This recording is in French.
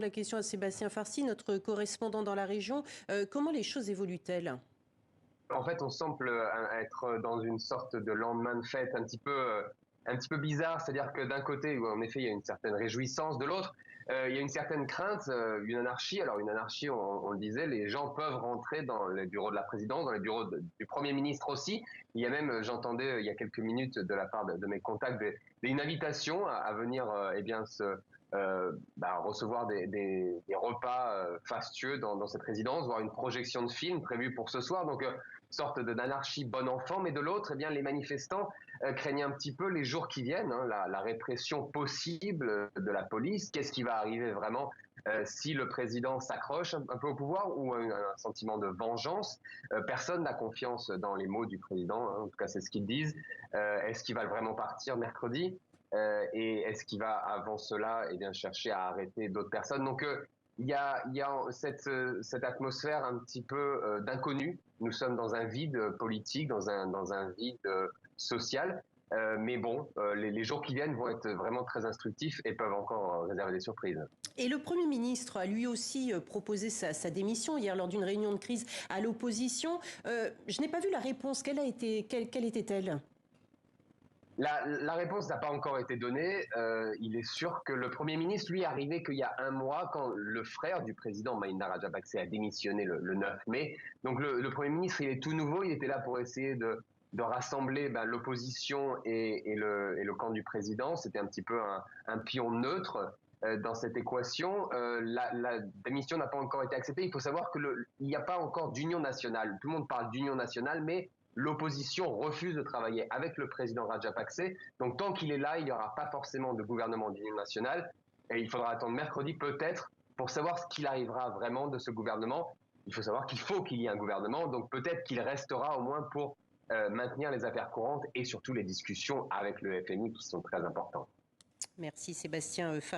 La question à Sébastien Farcy, notre correspondant dans la région. Comment les choses évoluent-elles? En fait, on semble être dans une sorte de lendemain de fête un petit peu bizarre. C'est-à-dire que d'un côté, en effet, il y a une certaine réjouissance, de l'autre, il y a une certaine crainte, une anarchie. Alors, une anarchie, on le disait, les gens peuvent rentrer dans les bureaux de la présidence, dans les bureaux du Premier ministre aussi. Il y a même, j'entendais il y a quelques minutes de la part de mes contacts, une invitation à venir eh bien, recevoir des repas fastueux dans cette résidence, voire une projection de film prévue pour ce soir. Donc, sorte d'anarchie bon enfant, mais de l'autre, eh bien, les manifestants craignent un petit peu les jours qui viennent, hein, la répression possible de la police. Qu'est-ce qui va arriver vraiment si le président s'accroche un peu au pouvoir, ou un sentiment de vengeance? Personne n'a confiance dans les mots du président, hein, en tout cas c'est ce qu'ils disent. Est-ce qu'il va vraiment partir mercredi? Et est-ce qu'il va avant cela eh bien, chercher à arrêter d'autres personnes? Donc il y a cette atmosphère un petit peu d'inconnu. Nous sommes dans un vide politique, dans un vide social. Mais bon, les jours qui viennent vont être vraiment très instructifs et peuvent encore réserver des surprises. Et le Premier ministre a lui aussi proposé sa démission hier lors d'une réunion de crise à l'opposition. Je n'ai pas vu la réponse. Quelle était-elle? La réponse n'a pas encore été donnée. Il est sûr que le Premier ministre, lui, est arrivé qu'il y a un mois, quand le frère du président, Mahinda Rajapakse, a démissionné le 9 mai. Donc le Premier ministre, il est tout nouveau. Il était là pour essayer de rassembler l'opposition et le camp du président. C'était un petit peu un pion neutre dans cette équation. La démission n'a pas encore été acceptée. Il faut savoir il n'y a pas encore d'union nationale. Tout le monde parle d'union nationale, mais l'opposition refuse de travailler avec le président Rajapakse. Donc tant qu'il est là, il n'y aura pas forcément de gouvernement d'union nationale. Et il faudra attendre mercredi peut-être pour savoir ce qu'il arrivera vraiment de ce gouvernement. Il faut savoir qu'il faut qu'il y ait un gouvernement. Donc peut-être qu'il restera au moins pour maintenir les affaires courantes et surtout les discussions avec le FMI qui sont très importantes. Merci Sébastien Farcy.